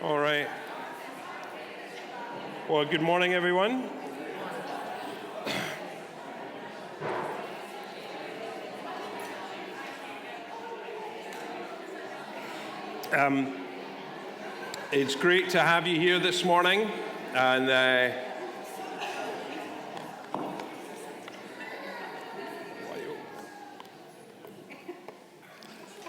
All right. Well, good morning, everyone. It's great to have you here this morning, and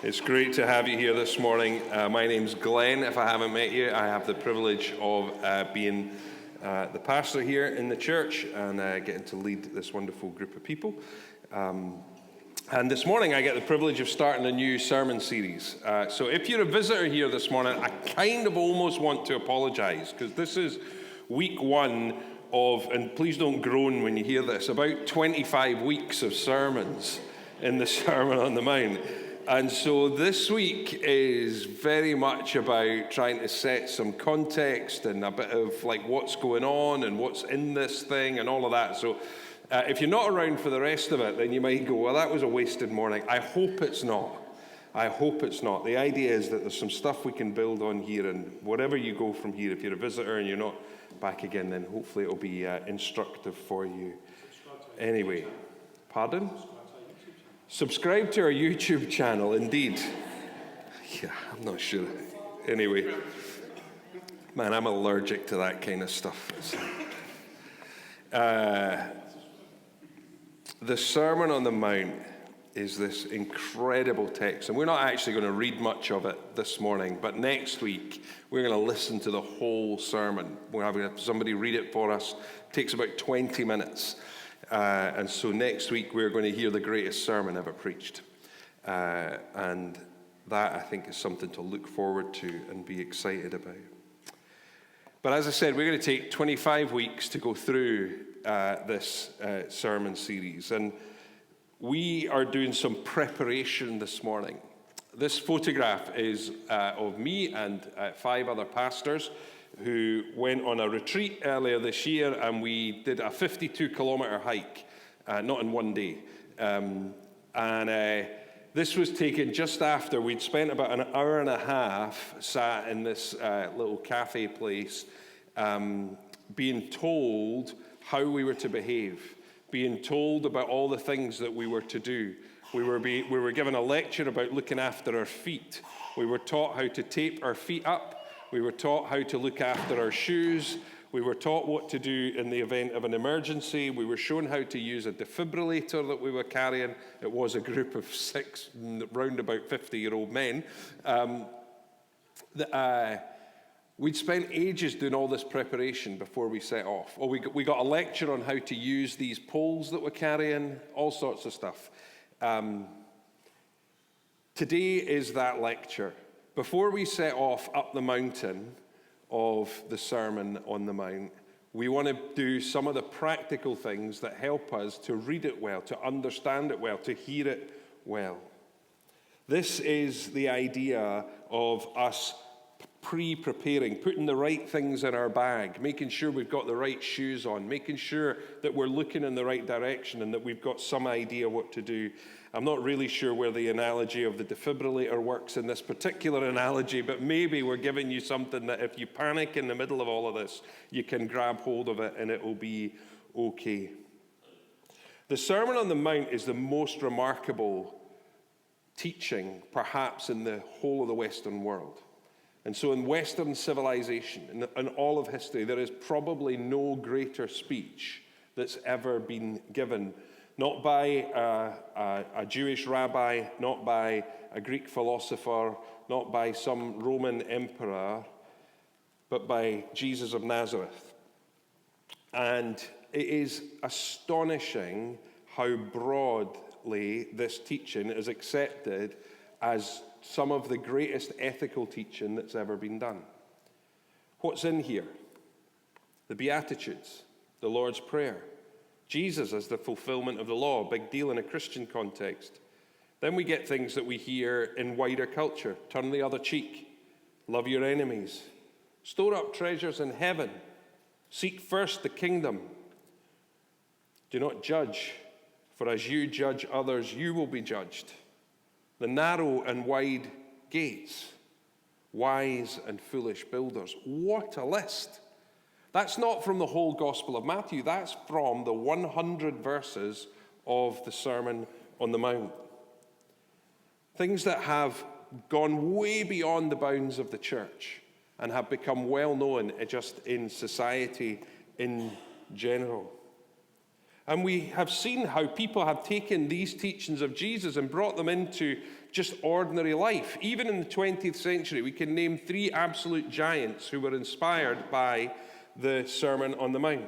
it's great to have you here this morning. My name's Glenn. If I haven't met you, I have the privilege of being the pastor here in the church and getting to lead this wonderful group of people. And this morning, I get the privilege of starting a new sermon series. So if you're a visitor here this morning, I kind of almost want to apologize, because this is week one of, and please don't groan when you hear this, about 25 weeks of sermons in the Sermon on the Mount. And so this week is very much about trying to set some context and a bit of like what's going on and what's in this thing and all of that. So if you're not around for the rest of it, then you might go, well, that was a wasted morning. I hope it's not. I hope it's not. The idea is that there's some stuff we can build on here, and whatever you go from here, if you're a visitor and you're not back again, then hopefully it'll be instructive for you. Anyway, pardon? Subscribe to our YouTube channel, indeed. Yeah, I'm not sure. Anyway, man, I'm allergic to that kind of stuff. The Sermon on the Mount is this incredible text, and we're not actually going to read much of it this morning, but next week we're going to listen to the whole sermon. We're having somebody read it for us. It takes about 20 minutes. And so next week we're going to hear the greatest sermon ever preached. And that, I think, is something to look forward to and be excited about. But as I said, we're going to take 25 weeks to go through this sermon series. And we are doing some preparation this morning. This photograph is of me and 5 other pastors who went on a retreat earlier this year, and we did a 52-kilometer hike, not in one day. This was taken just after we'd spent about an hour and a half sat in this little cafe place, being told how we were to behave, being told about all the things that we were to do. We were given a lecture about looking after our feet. We were taught how to tape our feet up. We were taught how to look after our shoes. We were taught what to do in the event of an emergency. We were shown how to use a defibrillator that we were carrying. It was a group of 6 round about 50-year-old men. We'd spent ages doing all this preparation before we set off. Well, we got a lecture on how to use these poles that we're carrying, all sorts of stuff. Today is that lecture. Before we set off up the mountain of the Sermon on the Mount, we want to do some of the practical things that help us to read it well, to understand it well, to hear it well. This is the idea of us pre-preparing, putting the right things in our bag, making sure we've got the right shoes on, making sure that we're looking in the right direction and that we've got some idea what to do. I'm not really sure where the analogy of the defibrillator works in this particular analogy, but maybe we're giving you something that if you panic in the middle of all of this, you can grab hold of it and it will be okay. The Sermon on the Mount is the most remarkable teaching, perhaps, in the whole of the Western world. And so in Western civilization, in all of history, there is probably no greater speech that's ever been given, not by a Jewish rabbi, not by a Greek philosopher, not by some Roman emperor, but by Jesus of Nazareth. And it is astonishing how broadly this teaching is accepted as some of the greatest ethical teaching that's ever been done. What's in here? The Beatitudes, the Lord's Prayer, Jesus as the fulfillment of the law, big deal in a Christian context. Then we get things that we hear in wider culture. Turn the other cheek, love your enemies, store up treasures in heaven, seek first the kingdom, do not judge, for as you judge others, you will be judged. The narrow and wide gates. wise and foolish builders. What a list. That's not from the whole Gospel of Matthew. That's from the 100 verses of the Sermon on the Mount. Things that have gone way beyond the bounds of the church and have become well known just in society in general. And we have seen how people have taken these teachings of Jesus and brought them into just ordinary life. Even in the 20th century, we can name 3 absolute giants who were inspired by the Sermon on the Mount.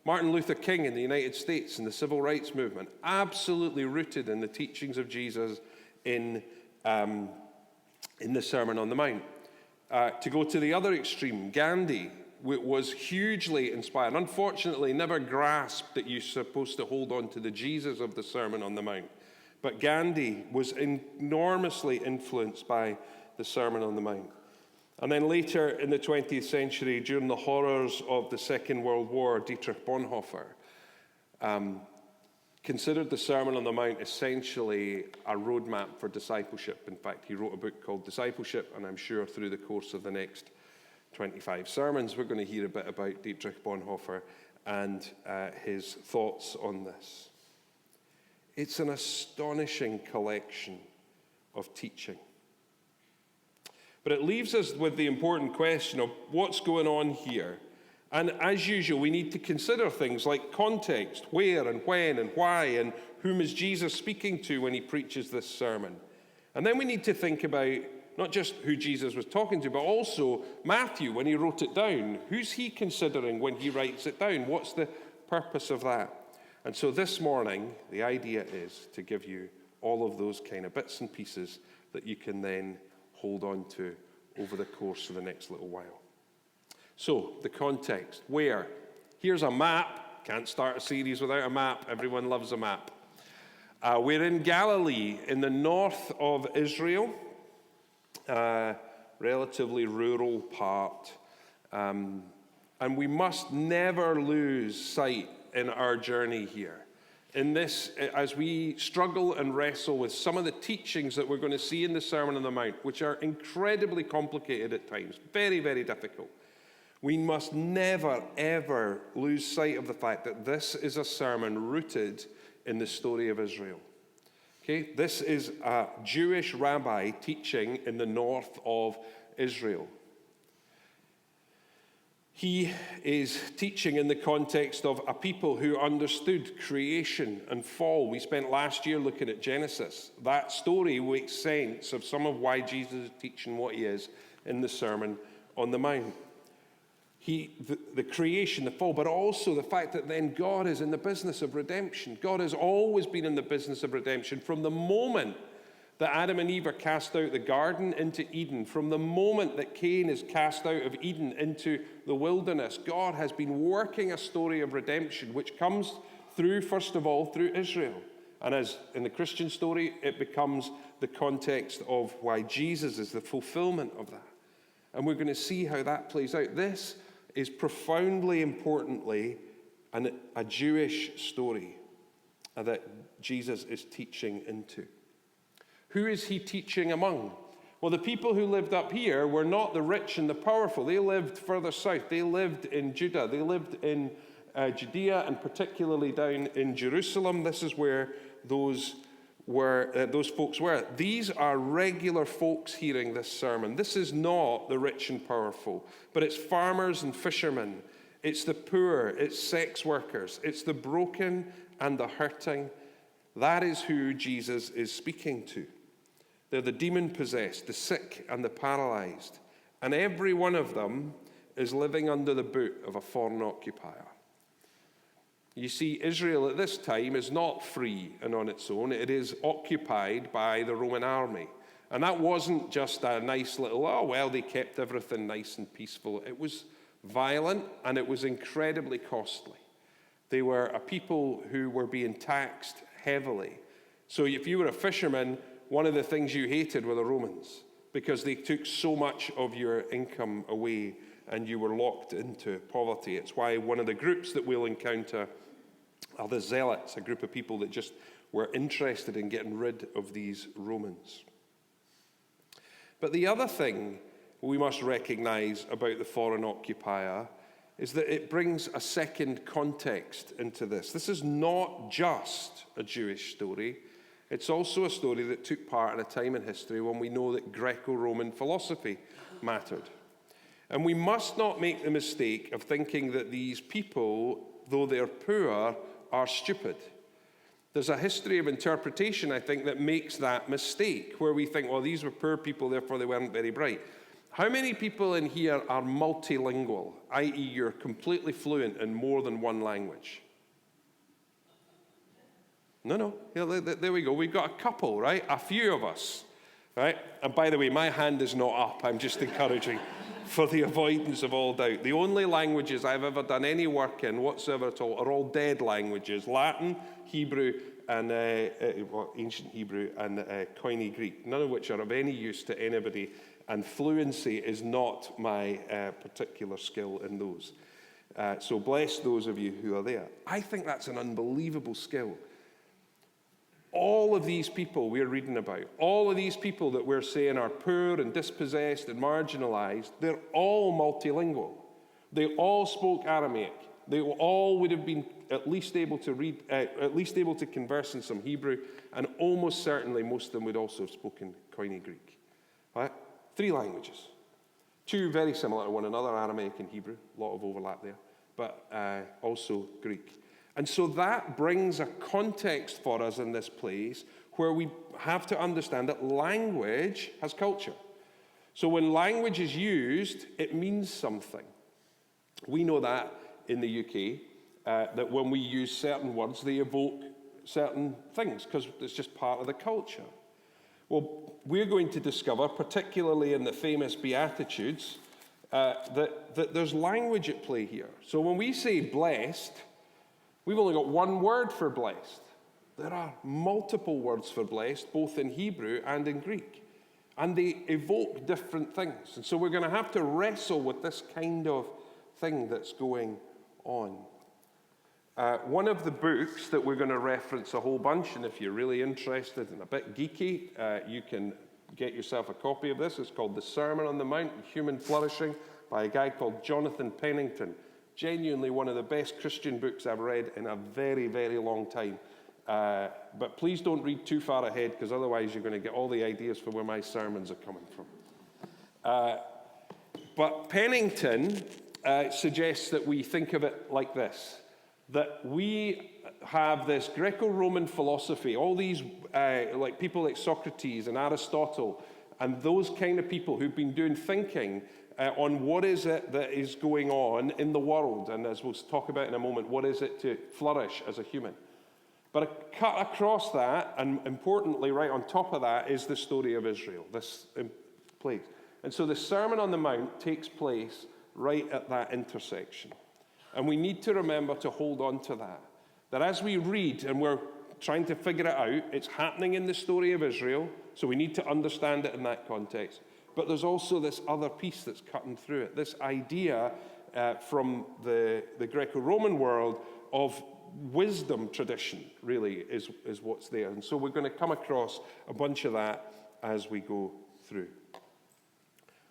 Martin Luther King in the United States and the Civil Rights Movement, absolutely rooted in the teachings of Jesus in the Sermon on the Mount. To go to the other extreme, Gandhi was hugely inspired. Unfortunately, never grasped that you're supposed to hold on to the Jesus of the Sermon on the Mount. But Gandhi was enormously influenced by the Sermon on the Mount. And then later in the 20th century, during the horrors of the Second World War, Dietrich Bonhoeffer considered the Sermon on the Mount essentially a roadmap for discipleship. In fact, he wrote a book called Discipleship, and I'm sure through the course of the next 25 sermons, we're going to hear a bit about Dietrich Bonhoeffer and his thoughts on this. It's an astonishing collection of teaching. But it leaves us with the important question of what's going on here. And as usual, we need to consider things like context, where and when and why, and whom is Jesus speaking to when he preaches this sermon. And then we need to think about not just who Jesus was talking to, but also Matthew when he wrote it down. Who's he considering when he writes it down? What's the purpose of that? And so this morning, the idea is to give you all of those kind of bits and pieces that you can then hold on to over the course of the next little while. So, the context. Where? Here's a map. Can't start a series without a map. Everyone loves a map. We're in Galilee, in the north of Israel, relatively rural part. And we must never lose sight in our journey here. In this, as we struggle and wrestle with some of the teachings that we're going to see in the Sermon on the Mount, which are incredibly complicated at times, very, very difficult, we must never, ever lose sight of the fact that this is a sermon rooted in the story of Israel. Okay, this is a Jewish rabbi teaching in the north of Israel. He is teaching in the context of a people who understood creation and fall. We spent last year looking at Genesis. That story makes sense of some of why Jesus is teaching what he is in the Sermon on the Mount. The creation, the fall, but also the fact that then God is in the business of redemption. God has always been in the business of redemption from the moment that Adam and Eve are cast out the garden into Eden, from the moment that Cain is cast out of Eden into the wilderness. God has been working a story of redemption, which comes through, first of all, through Israel. And as in the Christian story, it becomes the context of why Jesus is the fulfillment of that. And we're going to see how that plays out. This is profoundly importantly a Jewish story that Jesus is teaching into. Who is he teaching among? Well, the people who lived up here were not the rich and the powerful. They lived further south. They lived in Judah. They lived in Judea, and particularly down in Jerusalem. This is where those folks were. These are regular folks hearing this sermon. This is not the rich and powerful, but it's farmers and fishermen. It's the poor. It's sex workers. It's the broken and the hurting. That is who Jesus is speaking to. They're the demon-possessed, the sick, and the paralyzed. And every one of them is living under the boot of a foreign occupier. You see, Israel at this time is not free and on its own. It is occupied by the Roman army. And that wasn't just a nice little, they kept everything nice and peaceful. It was violent, and it was incredibly costly. They were a people who were being taxed heavily. So if you were a fisherman, one of the things you hated were the Romans, because they took so much of your income away and you were locked into poverty. It's why one of the groups that we'll encounter are the Zealots, a group of people that just were interested in getting rid of these Romans. But the other thing we must recognize about the foreign occupier is that it brings a second context into this. This is not just a Jewish story. It's also a story that took part in a time in history when we know that Greco-Roman philosophy mattered. And we must not make the mistake of thinking that these people, though they're poor, are stupid. There's a history of interpretation, I think, that makes that mistake, where we think, well, these were poor people, therefore they weren't very bright. How many people in here are multilingual, i.e. you're completely fluent in more than one language? No. Yeah, there we go. We've got a couple, right? A few of us, right? And by the way, my hand is not up. I'm just encouraging for the avoidance of all doubt. The only languages I've ever done any work in whatsoever at all are all dead languages: Latin, Hebrew, and ancient Hebrew, and Koine Greek, none of which are of any use to anybody. And fluency is not my particular skill in those. So bless those of you who are there. I think that's an unbelievable skill. All of these people we're reading about, all of these people that we're saying are poor and dispossessed and marginalized, they're all multilingual. They all spoke Aramaic. They all would have been at least able to read, at least able to converse in some Hebrew, and almost certainly most of them would also have spoken Koine Greek. Right? 3 languages. 2 very similar to one another, Aramaic and Hebrew. A lot of overlap there, but also Greek. And so that brings a context for us in this place where we have to understand that language has culture. So when language is used, it means something. We know that in the UK, that when we use certain words, they evoke certain things because it's just part of the culture. Well, we're going to discover, particularly in the famous Beatitudes, that there's language at play here. So when we say blessed, we've only got one word for blessed. There are multiple words for blessed, both in Hebrew and in Greek. And they evoke different things. And so we're going to have to wrestle with this kind of thing that's going on. One of the books that we're going to reference a whole bunch, and if you're really interested and a bit geeky, you can get yourself a copy of this. It's called The Sermon on the Mount, Human Flourishing, by a guy called Jonathan Pennington. Genuinely one of the best Christian books I've read in a very, very long time. But please don't read too far ahead, because otherwise you're going to get all the ideas for where my sermons are coming from. But Pennington suggests that we think of it like this, that we have this Greco-Roman philosophy, all these like people like Socrates and Aristotle, and those kind of people who've been doing thinking on what is it that is going on in the world, and as we'll talk about in a moment, what is it to flourish as a human. But cut across that, and importantly, right on top of that, is the story of Israel, this place. And so the Sermon on the Mount takes place right at that intersection. And we need to remember to hold on to that. That as we read and we're trying to figure it out, it's happening in the story of Israel, so we need to understand it in that context. But there's also this other piece that's cutting through it, this idea from the Greco-Roman world of wisdom tradition, really, is what's there. And so we're going to come across a bunch of that as we go through.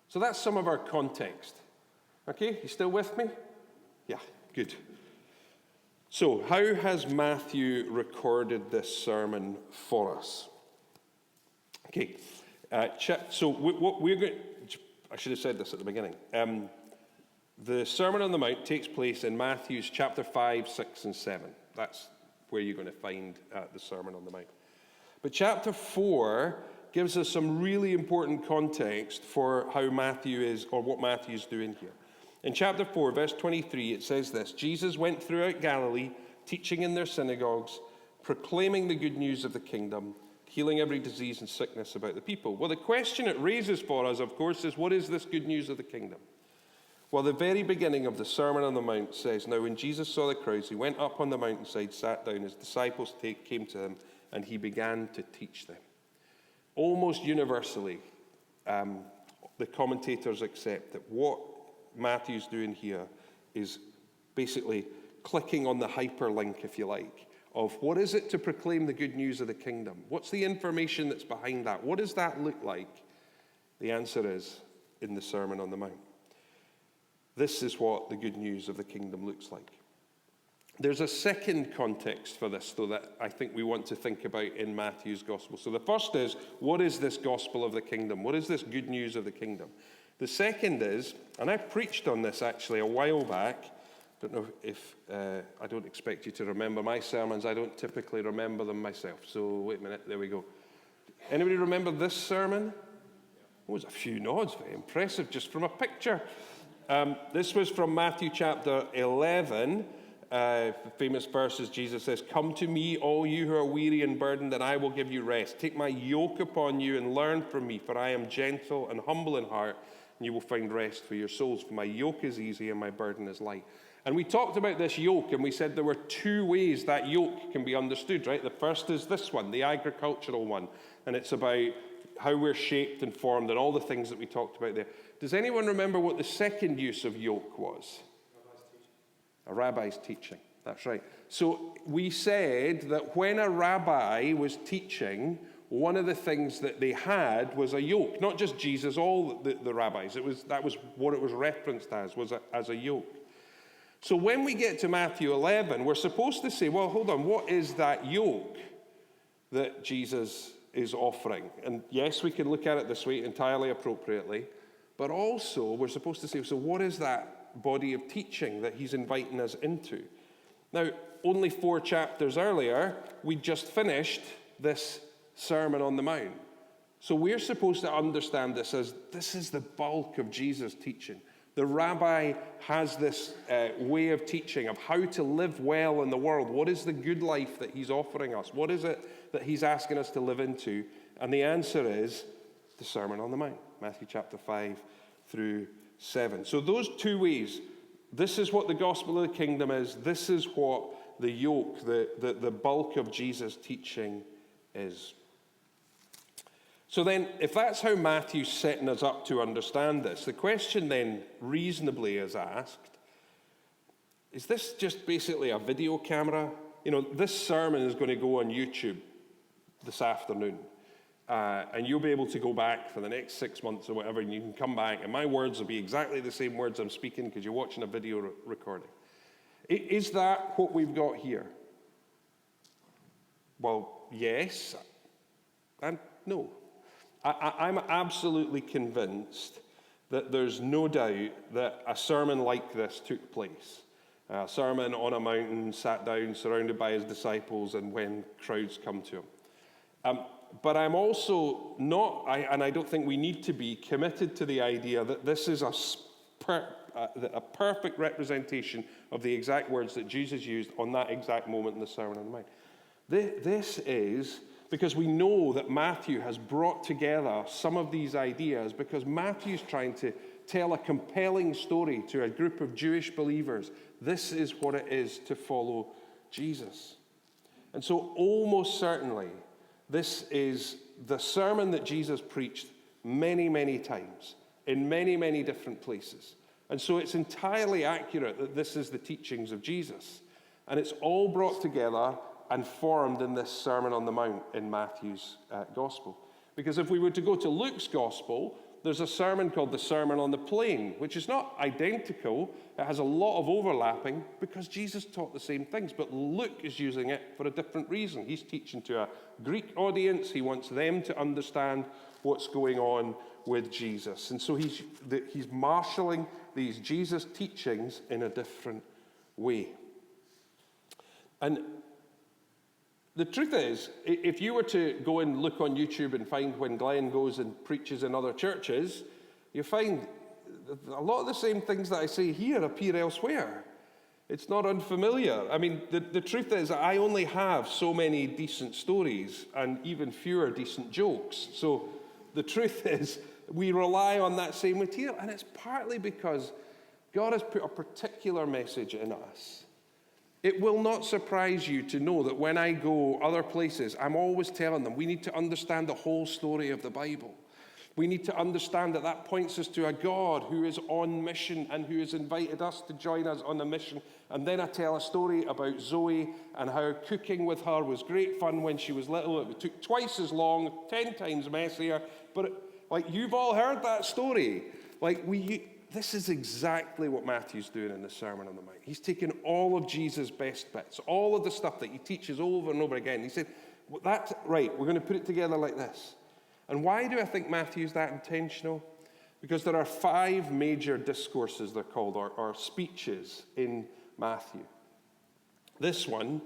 So that's some of our context. Okay, you still with me? Yeah, good. So how has Matthew recorded this sermon for us? Okay, so what we're going to, I should have said this at the beginning. The Sermon on the Mount takes place in Matthew's chapter 5, 6, and 7. That's where you're going to find the Sermon on the Mount. But chapter 4 gives us some really important context for how Matthew is, or what Matthew's doing here. In chapter 4, verse 23, it says this: Jesus went throughout Galilee, teaching in their synagogues, proclaiming the good news of the kingdom, healing every disease and sickness about the people. Well, the question it raises for us, of course, is what is this good news of the kingdom? Well, the very beginning of the Sermon on the Mount says, now when Jesus saw the crowds, he went up on the mountainside, sat down, his disciples came to him, and he began to teach them. Almost universally, the commentators accept that what Matthew's doing here is basically clicking on the hyperlink, if you like, of what is it to proclaim the good news of the kingdom? What's the information that's behind that? What does that look like? The answer is, in the Sermon on the Mount. This is what the good news of the kingdom looks like. There's a second context for this, though, that I think we want to think about in Matthew's gospel. So the first is, what is this gospel of the kingdom? What is this good news of the kingdom? The second is, and I preached on this actually a while back. I don't know if, I don't expect you to remember my sermons. I don't typically remember them myself. So wait a minute, there we go. Anybody remember this sermon? Oh, there's a few nods, very impressive, just from a picture. This was from Matthew chapter 11. Famous verses, Jesus says, "Come to me, all you who are weary and burdened, and I will give you rest. Take my yoke upon you and learn from me, for I am gentle and humble in heart, and you will find rest for your souls. For my yoke is easy and my burden is light." And we talked about this yoke, and we said there were two ways that yoke can be understood, right? The first is this one, the agricultural one, and it's about how we're shaped and formed and all the things that we talked about there. Does anyone remember what the second use of yoke was? A rabbi's teaching. That's right. So we said that when a rabbi was teaching, one of the things that they had was a yoke. Not just Jesus, all the rabbis. That was what it was referenced as a yoke. So when we get to Matthew 11, we're supposed to say, well, hold on, what is that yoke that Jesus is offering? And yes, we can look at it this way entirely appropriately, but also we're supposed to say, so what is that body of teaching that he's inviting us into? Now, only 4 chapters earlier, we just finished this Sermon on the Mount. So we're supposed to understand this as this is the bulk of Jesus' teaching. The rabbi has this way of teaching of how to live well in the world. What is the good life that he's offering us? What is it that he's asking us to live into? And the answer is the Sermon on the Mount, Matthew chapter 5 through 7. So those two ways, this is what the gospel of the kingdom is. This is what the yoke, the bulk of Jesus' teaching is. So then, if that's how Matthew's setting us up to understand this, the question then reasonably is asked, is this just basically a video camera? You know, this sermon is going to go on YouTube this afternoon. And you'll be able to go back for the next 6 months or whatever, and you can come back, and my words will be exactly the same words I'm speaking because you're watching a video recording. Is that what we've got here? Well, yes and no. I'm absolutely convinced that there's no doubt that a sermon like this took place. A sermon on a mountain, sat down, surrounded by his disciples, and when crowds come to him. But I'm also not, and I don't think we need to be, committed to the idea that this is a perfect representation of the exact words that Jesus used on that exact moment in the Sermon on the Mount. This is because we know that Matthew has brought together some of these ideas because Matthew's trying to tell a compelling story to a group of Jewish believers. This is what it is to follow Jesus. And so almost certainly, this is the sermon that Jesus preached many, many times in many, many different places. And so it's entirely accurate that this is the teachings of Jesus. And it's all brought together and formed in this Sermon on the Mount in Matthew's gospel. Because if we were to go to Luke's gospel, there's a sermon called the Sermon on the Plain, which is not identical. It has a lot of overlapping because Jesus taught the same things, but Luke is using it for a different reason. He's teaching to a Greek audience. He wants them to understand what's going on with Jesus. And so he's marshalling these Jesus teachings in a different way. And the truth is, if you were to go and look on YouTube and find when Glenn goes and preaches in other churches, you find a lot of the same things that I say here appear elsewhere. It's not unfamiliar. I mean, the truth is, I only have so many decent stories and even fewer decent jokes. So the truth is, we rely on that same material, and it's partly because God has put a particular message in us. It will not surprise you to know that when I go other places, I'm always telling them we need to understand the whole story of the Bible. We need to understand that that points us to a God who is on mission and who has invited us to join us on the mission. And then I tell a story about Zoe and how cooking with her was great fun when she was little. It took twice as long, 10 times messier. But like you've all heard that story. This is exactly what Matthew's doing in the Sermon on the Mount. He's taking all of Jesus' best bits, all of the stuff that he teaches over and over again. He said, well, that's right, we're going to put it together like this. And why do I think Matthew's that intentional? Because there are 5 major discourses, they're called, or speeches in Matthew. This one,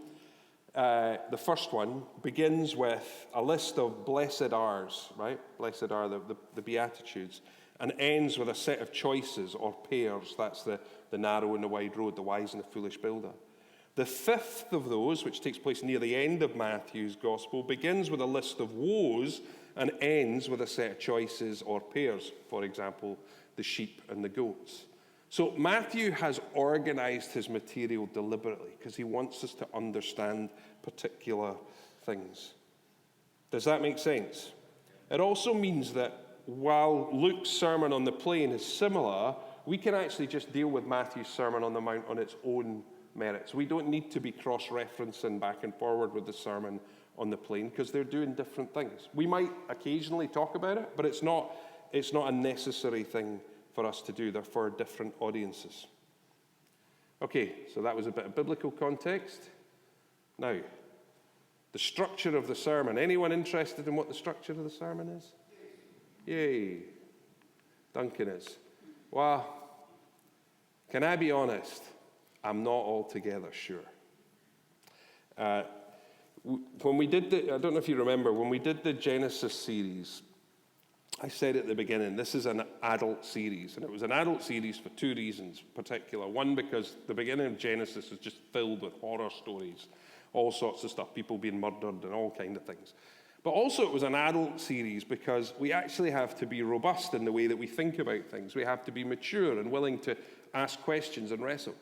the first one, begins with a list of blessed are's, right? Blessed are the Beatitudes, and ends with a set of choices or pairs. That's the narrow and the wide road, the wise and the foolish builder. The 5th of those, which takes place near the end of Matthew's gospel, begins with a list of woes and ends with a set of choices or pairs. For example, the sheep and the goats. So Matthew has organized his material deliberately because he wants us to understand particular things. Does that make sense? It also means that while Luke's Sermon on the Plain is similar, we can actually just deal with Matthew's Sermon on the Mount on its own merits. We don't need to be cross-referencing back and forward with the Sermon on the Plain because they're doing different things. We might occasionally talk about it, but it's not a necessary thing for us to do. They're for different audiences. Okay, so that was a bit of biblical context. Now, the structure of the sermon. Anyone interested in what the structure of the sermon is? Yay. Duncan is. Well, can I be honest? I'm not altogether sure. When we did I don't know if you remember, when we did the Genesis series, I said at the beginning, this is an adult series. And it was an adult series for 2 reasons in particular. One, because the beginning of Genesis is just filled with horror stories, all sorts of stuff, people being murdered and all kind of things. But also it was an adult series because we actually have to be robust in the way that we think about things. We have to be mature and willing to ask questions and wrestle.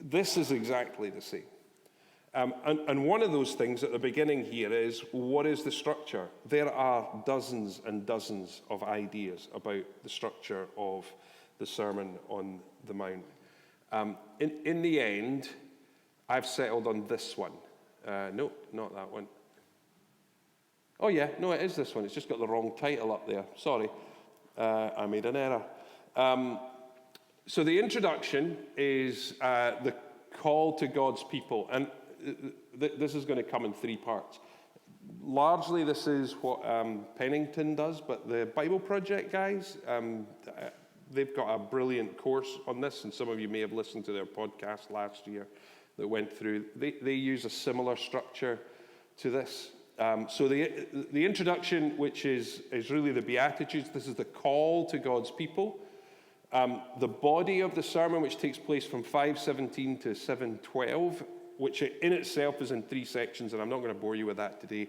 This is exactly the same. And one of those things at the beginning here is, what is the structure? There are dozens and dozens of ideas about the structure of the Sermon on the Mount. In the end, I've settled on this one. No, not that one. Oh yeah, no, it is this one. It's just got the wrong title up there. Sorry, I made an error. So the introduction is the call to God's people. And this is going to come in 3 parts. Largely, this is what Pennington does, but the Bible Project guys, they've got a brilliant course on this, and some of you may have listened to their podcast last year that went through. They use a similar structure to this. So the introduction, which is really the Beatitudes, this is the call to God's people. The body of the sermon, which takes place from 5:17 to 7:12, which in itself is in 3 sections, and I'm not going to bore you with that today.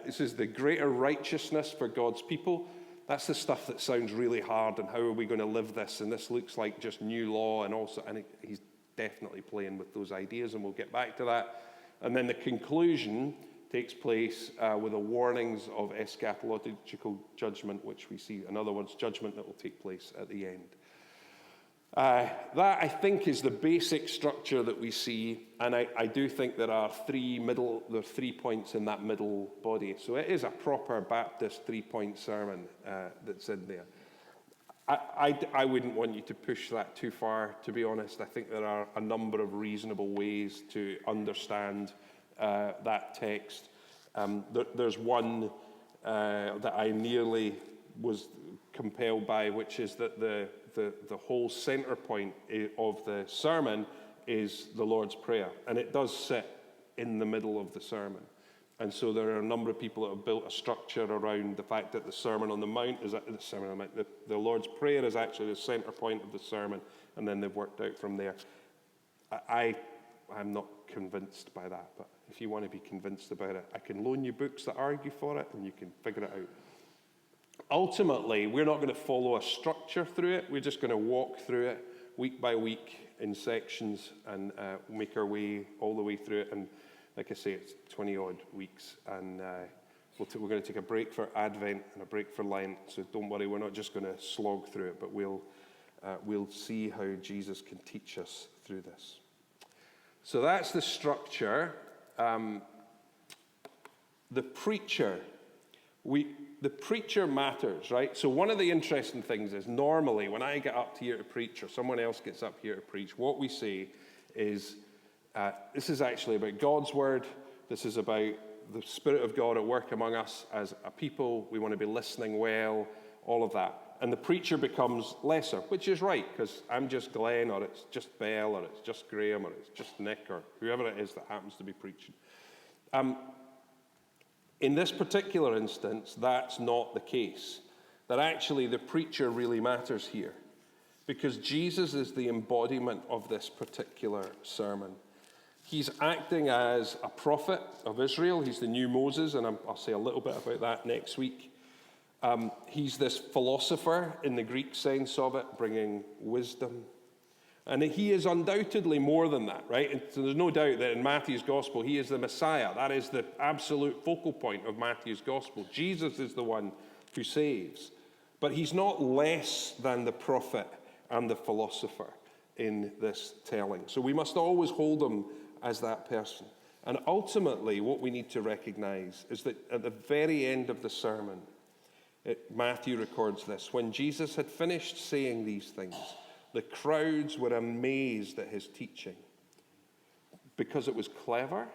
This is the greater righteousness for God's people. That's the stuff that sounds really hard, and how are we going to live this? And this looks like just new law, and he's definitely playing with those ideas, and we'll get back to that. And then the conclusion takes place with the warnings of eschatological judgment, which we see. In other words, judgment that will take place at the end. That, I think, is the basic structure that we see, and I do think there are 3 points in that middle body. So it is a proper Baptist 3-point sermon that's in there. I wouldn't want you to push that too far, to be honest. I think there are a number of reasonable ways to understand that text. There's one that I nearly was compelled by, which is that the whole center point of the sermon is the Lord's Prayer, and it does sit in the middle of the sermon. And so there are a number of people that have built a structure around the fact that the Sermon on the Mount is the Lord's Prayer is actually the center point of the sermon, and then they've worked out from there. I'm not convinced by that, but if you want to be convinced about it, I can loan you books that argue for it, and you can figure it out. Ultimately, we're not going to follow a structure through it. We're just going to walk through it week by week in sections and make our way all the way through it. And like I say, it's 20-odd weeks. And we're going to take a break for Advent and a break for Lent. So don't worry, we're not just going to slog through it, but we'll see how Jesus can teach us through this. So that's the structure. The preacher. the preacher matters, right? So one of the interesting things is normally when I get up here to preach or someone else gets up here to preach, what we say is, this is actually about God's word. This is about the Spirit of God at work among us as a people. We want to be listening well, all of that. And the preacher becomes lesser, which is right, because I'm just Glenn, or it's just Bell, or it's just Graham, or it's just Nick, or whoever it is that happens to be preaching. In this particular instance, that's not the case. That actually the preacher really matters here, because Jesus is the embodiment of this particular sermon. He's acting as a prophet of Israel. He's the new Moses, and I'll say a little bit about that next week. He's this philosopher in the Greek sense of it, bringing wisdom. And he is undoubtedly more than that, right? And so there's no doubt that in Matthew's gospel, he is the Messiah. That is the absolute focal point of Matthew's gospel. Jesus is the one who saves. But he's not less than the prophet and the philosopher in this telling. So we must always hold him as that person. And ultimately, what we need to recognize is that at the very end of the sermon, Matthew records this: when Jesus had finished saying these things, the crowds were amazed at his teaching. Because it was clever?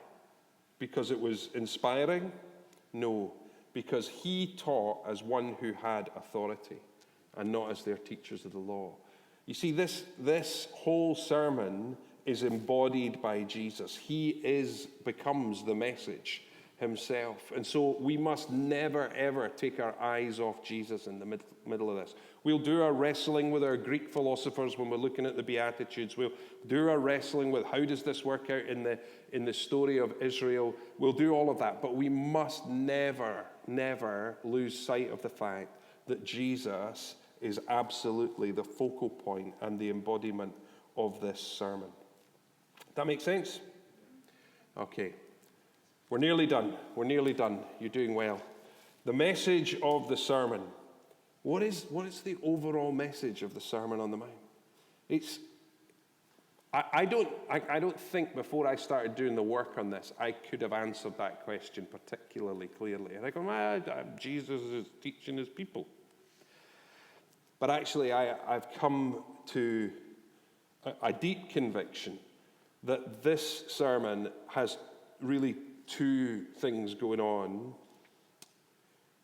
Because it was inspiring? No, because he taught as one who had authority and not as their teachers of the law. You see, this whole sermon is embodied by Jesus. He becomes the message himself. And so we must never, ever take our eyes off Jesus in the middle of this. We'll do our wrestling with our Greek philosophers when we're looking at the Beatitudes. We'll do our wrestling with how does this work out in the story of Israel. We'll do all of that. But we must never, never lose sight of the fact that Jesus is absolutely the focal point and the embodiment of this sermon. That make sense? Okay. We're nearly done. We're nearly done. You're doing well. The message of the sermon. What is the overall message of the Sermon on the Mount? I don't think before I started doing the work on this, I could have answered that question particularly clearly. And I go, Jesus is teaching his people. But actually, I've come to a deep conviction that this sermon has really two things going on.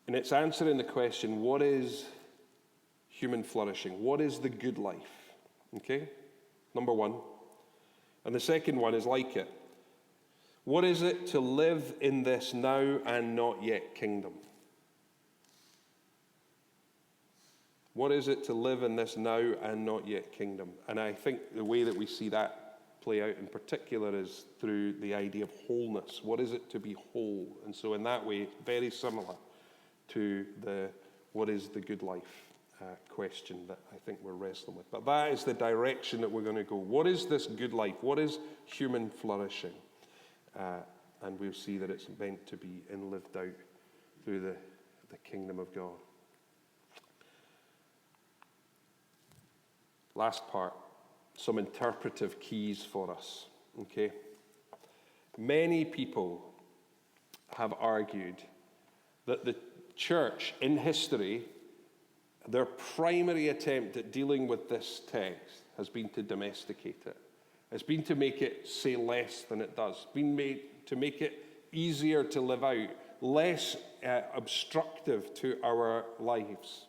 And it's answering the question, what is human flourishing? What is the good life? Okay? Number one. And the second one is like it. What is it to live in this now and not yet kingdom? What is it to live in this now and not yet kingdom? And I think the way that we see that play out in particular is through the idea of wholeness. What is it to be whole? And so in that way, it's very similar to the what is the good life question that I think we're wrestling with. But that is the direction that we're going to go. What is this good life? What is human flourishing? And we'll see that it's meant to be lived out through the kingdom of God. Last part, some interpretive keys for us. Okay? Many people have argued that the church in history, their primary attempt at dealing with this text has been to domesticate it. It's been to make it say less than it does. It's been made to make it easier to live out, less obstructive to our lives.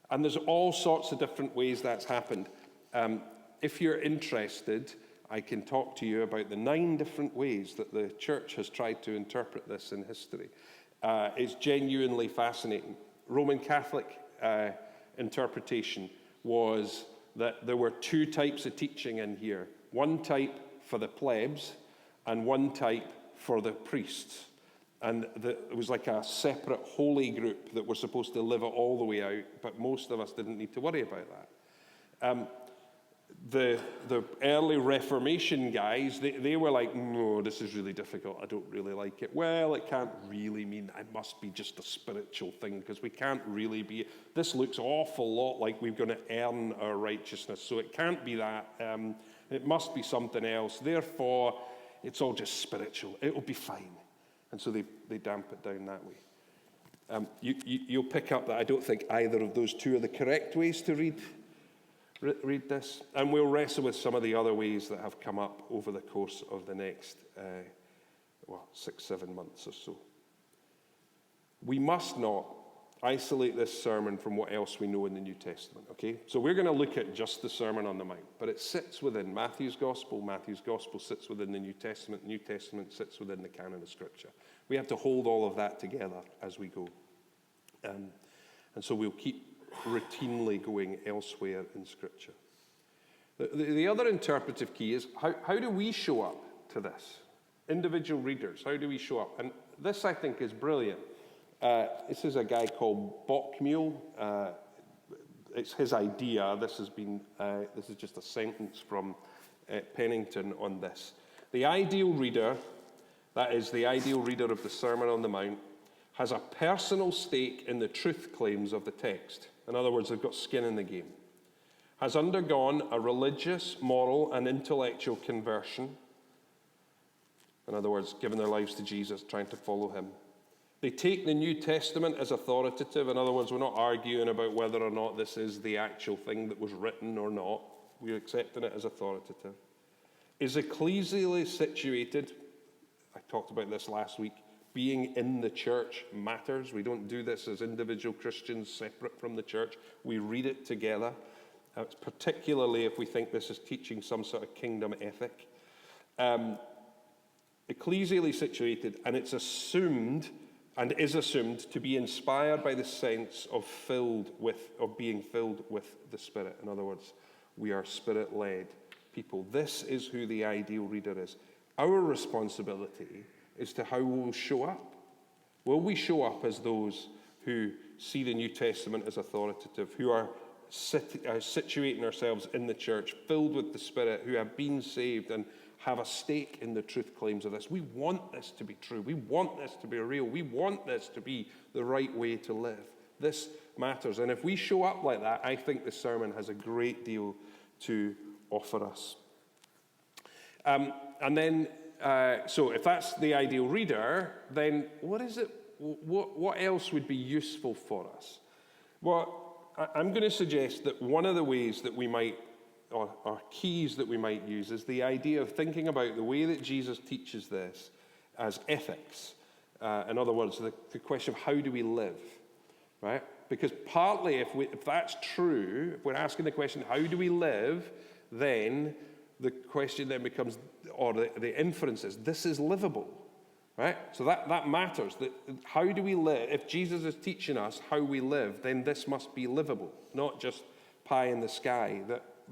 And there's all sorts of different ways that's happened. If you're interested, I can talk to you about the 9 different ways that the church has tried to interpret this in history. It's genuinely fascinating. Roman Catholic interpretation was that there were 2 types of teaching in here. One type for the plebs and one type for the priests. And it was like a separate holy group that were supposed to live it all the way out, but most of us didn't need to worry about that. The early Reformation guys, they were like, no, this is really difficult. I don't really like it. Well, it can't really mean it must be just a spiritual thing, because we can't really be. This looks an awful lot like we're going to earn our righteousness, so it can't be that. It must be something else. Therefore, it's all just spiritual. It'll be fine. And so they damp it down that way. You'll pick up that I don't think either of those two are the correct ways to read this. And we'll wrestle with some of the other ways that have come up over the course of the next 6-7 months or so. We must not isolate this sermon from what else we know in the New Testament, okay? So we're going to look at just the Sermon on the Mount, but it sits within Matthew's Gospel. Matthew's Gospel sits within the New Testament. New Testament sits within the canon of Scripture. We have to hold all of that together as we go. And so we'll keep routinely going elsewhere in Scripture. The other interpretive key is how do we show up to this? Individual readers, how do we show up? And this, I think, is brilliant. This is a guy called Bockmule. It's his idea. This is just a sentence from Pennington on this. The ideal reader, that is the ideal reader of the Sermon on the Mount, has a personal stake in the truth claims of the text. In other words, they've got skin in the game. Has undergone a religious, moral, and intellectual conversion. In other words, given their lives to Jesus, trying to follow him. They take the New Testament as authoritative. In other words, we're not arguing about whether or not this is the actual thing that was written or not. We're accepting it as authoritative. Is ecclesially situated. I talked about this last week. Being in the church matters. We don't do this as individual Christians separate from the church. We read it together, particularly if we think this is teaching some sort of kingdom ethic. Ecclesially situated, and it's assumed and is assumed to be inspired by the sense of being filled with the Spirit. In other words, we are Spirit-led people. This is who the ideal reader is. Our responsibility is to how we'll show up. Will we show up as those who see the New Testament as authoritative, who are situating ourselves in the church, filled with the Spirit, who have been saved and have a stake in the truth claims of this? We want this to be true. We want this to be real. We want this to be the right way to live. This matters. And if we show up like that, I think the sermon has a great deal to offer us. So if that's the ideal reader, then what is it? What else would be useful for us? Well, I'm going to suggest that one of the ways that we might, or keys that we might use, is the idea of thinking about the way that Jesus teaches this as ethics. In other words, the question of how do we live, right? Because partly, if that's true, if we're asking the question, how do we live, then the question then becomes, or the inference is, this is livable, right? So that matters. That how do we live? If Jesus is teaching us how we live, then this must be livable, not just pie in the sky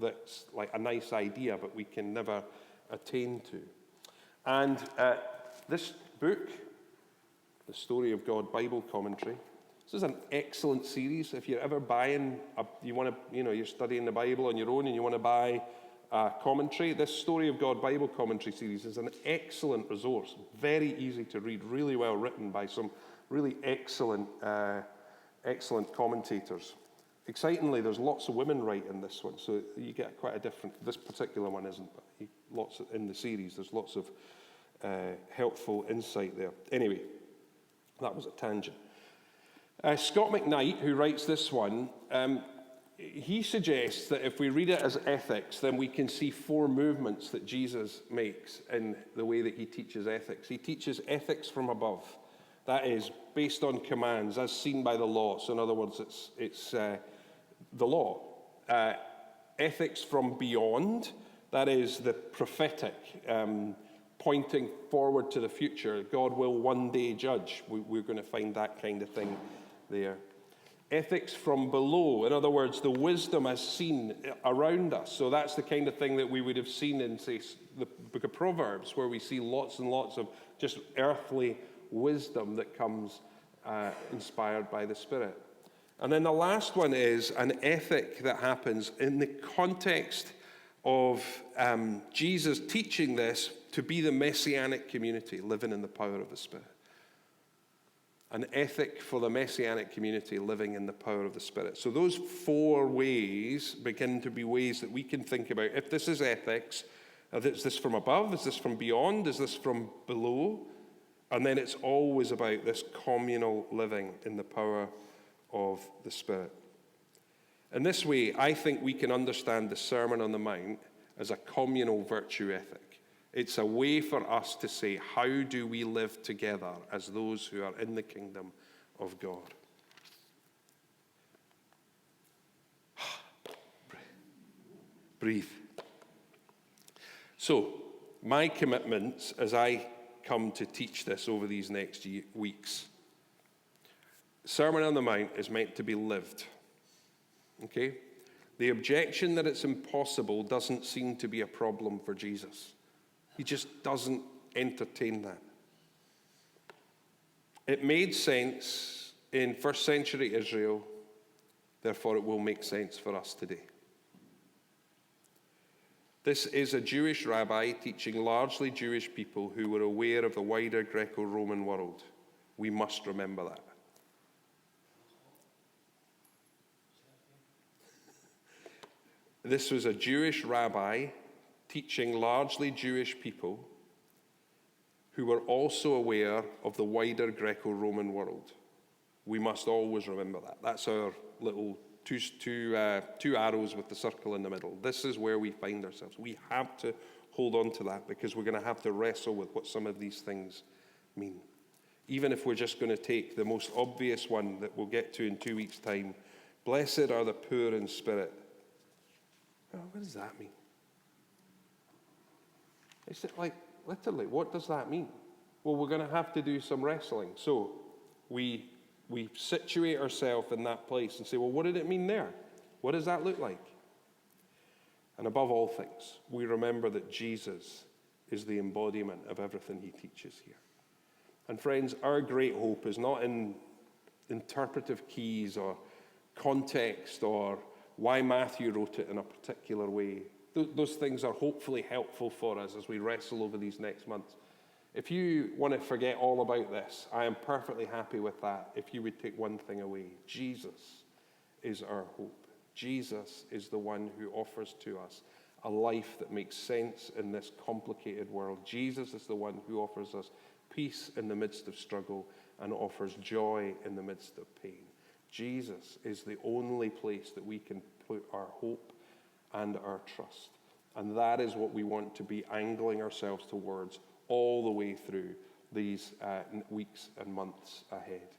that's like a nice idea, but we can never attain to. And this book, The Story of God Bible Commentary, this is an excellent series. If you're ever buying, you're studying the Bible on your own and you want to buy commentary, this Story of God Bible Commentary series is an excellent resource. Very easy to read, really well written by some really excellent commentators. Excitingly, there's lots of women writing this one, so you get quite a different. This particular one isn't, but in the series, there's lots of helpful insight there. Anyway, that was a tangent. Scott McKnight, who writes this one, he suggests that if we read it as ethics, then we can see 4 movements that Jesus makes in the way that he teaches ethics. He teaches ethics from above. That is based on commands as seen by the law. So in other words, it's the law. Ethics from beyond. That is the prophetic, pointing forward to the future. God will one day judge. We're going to find that kind of thing there. Ethics from below. In other words, the wisdom as seen around us. So that's the kind of thing that we would have seen in, say, the book of Proverbs, where we see lots and lots of just earthly wisdom that comes inspired by the Spirit. And then the last one is an ethic that happens in the context of Jesus teaching this to be the messianic community living in the power of the Spirit. An ethic for the messianic community living in the power of the Spirit. So those 4 ways begin to be ways that we can think about. If this is ethics, is this from above? Is this from beyond? Is this from below? And then it's always about this communal living in the power of the Spirit. In this way, I think we can understand the Sermon on the Mount as a communal virtue ethic. It's a way for us to say, how do we live together as those who are in the kingdom of God? Breathe. So, my commitments as I come to teach this over these next weeks. Sermon on the Mount is meant to be lived. Okay? The objection that it's impossible doesn't seem to be a problem for Jesus. He just doesn't entertain that. It made sense in first century Israel, therefore it will make sense for us today. This is a Jewish rabbi teaching largely Jewish people who were aware of the wider Greco-Roman world. We must remember that. This was a Jewish rabbi teaching largely Jewish people who were also aware of the wider Greco-Roman world. We must always remember that. That's our little two arrows with the circle in the middle. This is where we find ourselves. We have to hold on to that because we're going to have to wrestle with what some of these things mean. Even if we're just going to take the most obvious one that we'll get to in 2 weeks' time. Blessed are the poor in spirit. Oh, what does that mean? It's like, literally, what does that mean? Well, we're going to have to do some wrestling. So we situate ourselves in that place and say, well, what did it mean there? What does that look like? And above all things, we remember that Jesus is the embodiment of everything he teaches here. And friends, our great hope is not in interpretive keys or context or why Matthew wrote it in a particular way. Those things are hopefully helpful for us as we wrestle over these next months. If you want to forget all about this, I am perfectly happy with that if you would take one thing away. Jesus is our hope. Jesus is the one who offers to us a life that makes sense in this complicated world. Jesus is the one who offers us peace in the midst of struggle and offers joy in the midst of pain. Jesus is the only place that we can put our hope and our trust. And that is what we want to be angling ourselves towards all the way through these weeks and months ahead.